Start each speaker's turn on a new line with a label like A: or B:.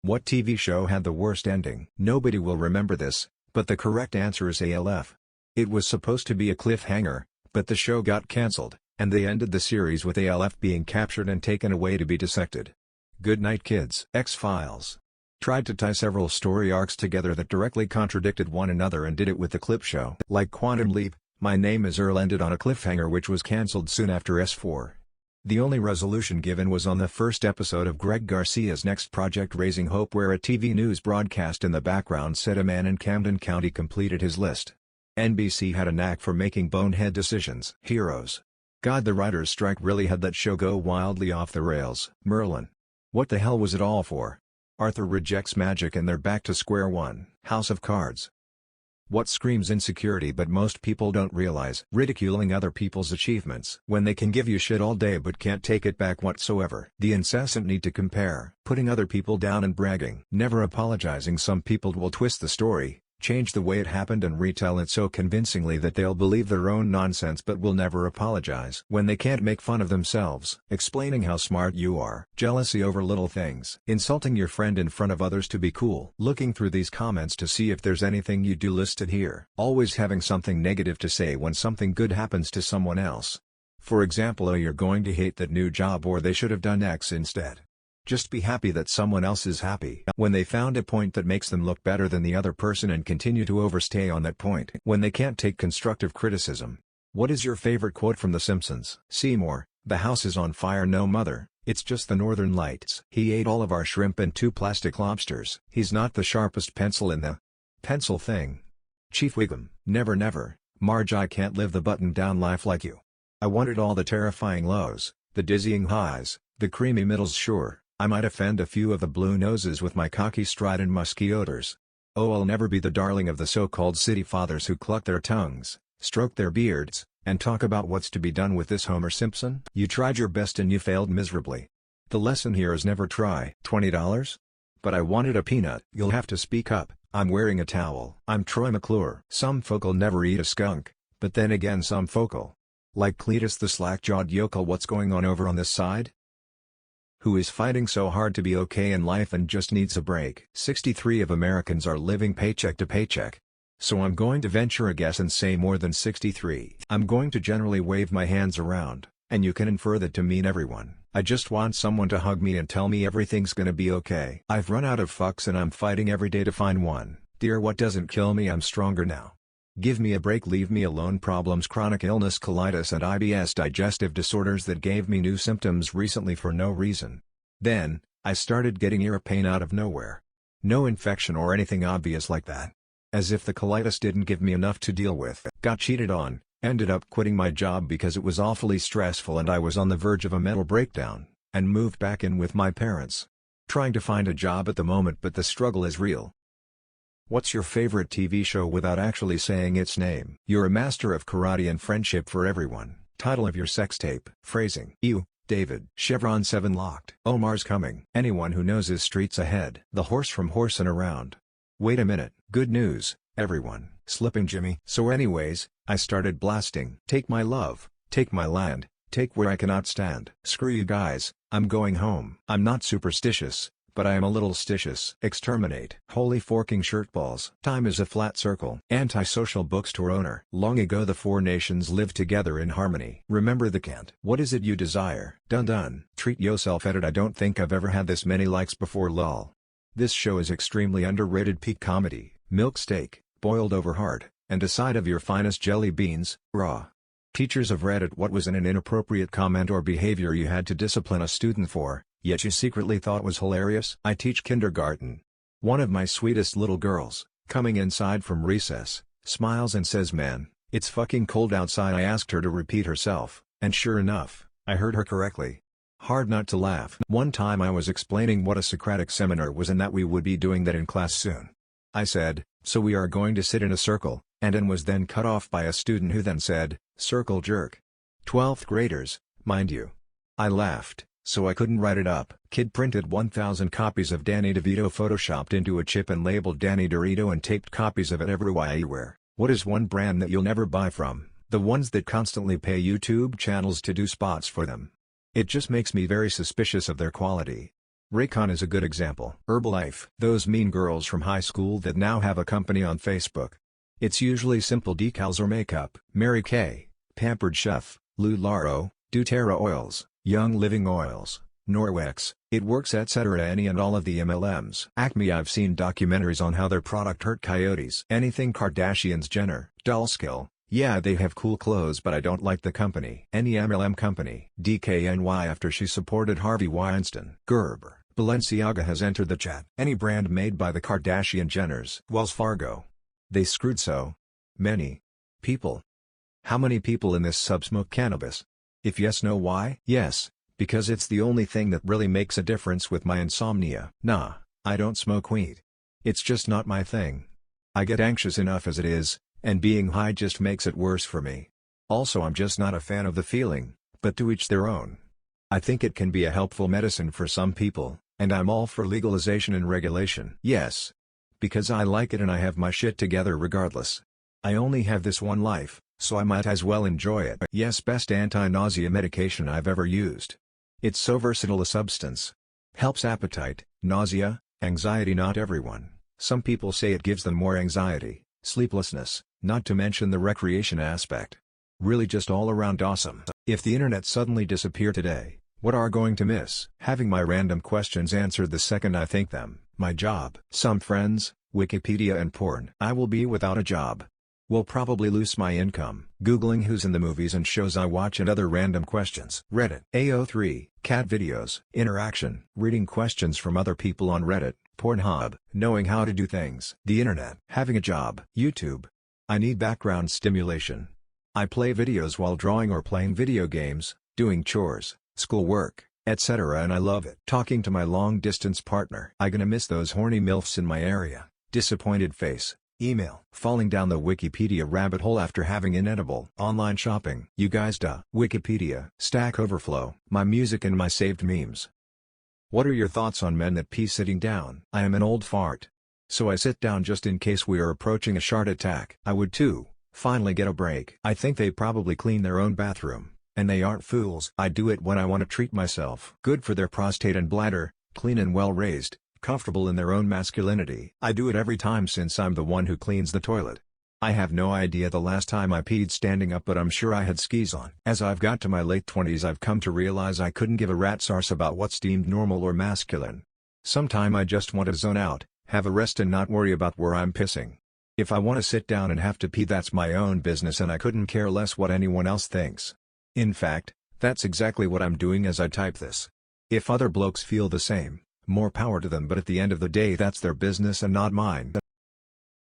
A: What TV show had the worst ending? Nobody will remember this, but the correct answer is ALF. It was supposed to be a cliffhanger, but the show got cancelled, and they ended the series with ALF being captured and taken away to be dissected. Good night, kids. X-Files tried to tie several story arcs together that directly contradicted one another and did it with the clip show. Like Quantum Leap, My Name is Earl ended on a cliffhanger which was cancelled soon after S4. The only resolution given was on the first episode of Greg Garcia's next project Raising Hope, where a TV news broadcast in the background said a man in Camden County completed his list. NBC had a knack for making bonehead decisions. Heroes. God, the writer's strike really had that show go wildly off the rails. Merlin. What the hell was it all for? Arthur rejects magic and they're back to square one. House of Cards. What screams insecurity but most people don't realize? Ridiculing other people's achievements. When they can give you shit all day but can't take it back whatsoever. The incessant need to compare. Putting other people down and bragging. Never apologizing. Some people will twist the story, change the way it happened and retell it so convincingly that they'll believe their own nonsense but will never apologize. When they can't make fun of themselves. Explaining how smart you are. Jealousy over little things. Insulting your friend in front of others to be cool. Looking through these comments to see if there's anything you do listed here. Always having something negative to say when something good happens to someone else. For example, oh, you're going to hate that new job, or they should have done X instead. Just be happy that someone else is happy. When they found a point that makes them look better than the other person and continue to overstay on that point. When they can't take constructive criticism. What is your favorite quote from The Simpsons? Seymour, the house is on fire. No, mother, it's just the northern lights. He ate all of our shrimp and 2 plastic lobsters. He's not the sharpest pencil in the pencil thing. Chief Wiggum, never never, Marge, I can't live the button-down life like you. I wanted all the terrifying lows, the dizzying highs, the creamy middles. Sure, I might offend a few of the blue noses with my cocky stride and musky odors. Oh, I'll never be the darling of the so-called city fathers who cluck their tongues, stroke their beards, and talk about what's to be done with this Homer Simpson. You tried your best and you failed miserably. The lesson here is never try. $20? But I wanted a peanut. You'll have to speak up. I'm wearing a towel. I'm Troy McClure. Some folk'll never eat a skunk, but then again some folk'll. Like Cletus the slack-jawed yokel. What's going on over on this side? Who is fighting so hard to be okay in life and just needs a break. 63% of Americans are living paycheck to paycheck. So I'm going to venture a guess and say more than 63. I'm going to generally wave my hands around, and you can infer that to mean everyone. I just want someone to hug me and tell me everything's gonna be okay. I've run out of fucks and I'm fighting every day to find one. Dear, what doesn't kill me, I'm stronger now. Give me a break, leave me alone. Problems, chronic illness, colitis and IBS, digestive disorders that gave me new symptoms recently for no reason. Then, I started getting ear pain out of nowhere. No infection or anything obvious like that. As if the colitis didn't give me enough to deal with. Got cheated on, ended up quitting my job because it was awfully stressful and I was on the verge of a mental breakdown, and moved back in with my parents. Trying to find a job at the moment, but the struggle is real. What's your favorite TV show without actually saying its name? You're a master of karate and friendship for everyone. Title of your sex tape. Phrasing. You, David. Chevron 7 locked. Omar's coming. Anyone who knows his streets ahead. The horse from Horsin' Around. Wait a minute. Good news, everyone. Slipping Jimmy. So anyways, I started blasting. Take my love, take my land, take where I cannot stand. Screw you guys, I'm going home. I'm not superstitious, but I am a little stitious. Exterminate. Holy forking shirtballs. Time is a flat circle. Antisocial bookstore owner. Long ago the 4 nations lived together in harmony. Remember the cant. What is it you desire? Dun dun. Treat yourself. Edit. I don't think I've ever had this many likes before. Lol. This show is extremely underrated. Peak comedy. Milk steak, boiled over hard, and a side of your finest jelly beans, raw. Teachers have read it. What was an inappropriate comment or behavior you had to discipline a student for, yet you secretly thought was hilarious? I teach kindergarten. One of my sweetest little girls, coming inside from recess, smiles and says, "Man, it's fucking cold outside." I asked her to repeat herself, and sure enough, I heard her correctly. Hard not to laugh. One time I was explaining what a Socratic seminar was and that we would be doing that in class soon. I said, "So we are going to sit in a circle," and was then cut off by a student who then said, "Circle jerk." 12th graders, mind you. I laughed, so I couldn't write it up. Kid printed 1,000 copies of Danny DeVito photoshopped into a chip and labeled Danny Dorito and taped copies of it everywhere. What is one brand that you'll never buy from? The ones that constantly pay YouTube channels to do spots for them. It just makes me very suspicious of their quality. Raycon is a good example. Herbalife. Those mean girls from high school that now have a company on Facebook. It's usually simple decals or makeup. Mary Kay, Pampered Chef, LuLaRoe, doTERRA Oils, Young Living Oils, Norwex, It Works, etc. Any and all of the MLMs. Acme. I've seen documentaries on how their product hurt coyotes. Anything Kardashians. Jenner, Dollskill. Yeah, they have cool clothes, but I don't like the company. Any MLM company. DKNY after she supported Harvey Weinstein. Gerber. Balenciaga has entered the chat. Any brand made by the Kardashian Jenners. Wells Fargo. They screwed so many people. How many people in this sub smoke cannabis? If yes, no, why? Yes, because it's the only thing that really makes a difference with my insomnia. Nah, I don't smoke weed. It's just not my thing. I get anxious enough as it is, and being high just makes it worse for me. Also, I'm just not a fan of the feeling, but to each their own. I think it can be a helpful medicine for some people, and I'm all for legalization and regulation. Yes, because I like it and I have my shit together regardless. I only have this one life, so I might as well enjoy it. Yes, best anti-nausea medication I've ever used. It's so versatile a substance. Helps appetite, nausea, anxiety. Not everyone. Some people say it gives them more anxiety, sleeplessness, not to mention the recreation aspect. Really just all around awesome. If the internet suddenly disappeared today, what are going to miss? Having my random questions answered the second I think them. My job. Some friends, Wikipedia and porn. I will be without a job. Will probably lose my income. Googling who's in the movies and shows I watch and other random questions. Reddit. AO3, cat videos. Interaction. Reading questions from other people on Reddit. Pornhub. Knowing how to do things. The internet. Having a job. YouTube. I need background stimulation. I play videos while drawing or playing video games, doing chores, schoolwork, etc. and I love it. Talking to my long-distance partner. I gonna miss those horny MILFs in my area. Disappointed face. Email. Falling down the Wikipedia rabbit hole after having inedible. Online shopping. You guys duh. Wikipedia. Stack Overflow. My music and my saved memes. What are your thoughts on men that pee sitting down? I am an old fart, so I sit down just in case we are approaching a shark attack. I would too. Finally get a break. I think they probably clean their own bathroom, and they aren't fools. I do it when I want to treat myself. Good for their prostate and bladder, clean and well raised, comfortable in their own masculinity. I do it every time since I'm the one who cleans the toilet. I have no idea the last time I peed standing up, but I'm sure I had skis on. As I've got to my late 20s, I've come to realize I couldn't give a rat's arse about what's deemed normal or masculine. Sometime I just want to zone out, have a rest and not worry about where I'm pissing. If I want to sit down and have to pee, that's my own business and I couldn't care less what anyone else thinks. In fact, that's exactly what I'm doing as I type this. If other blokes feel the same, more power to them, but at the end of the day that's their business and not mine.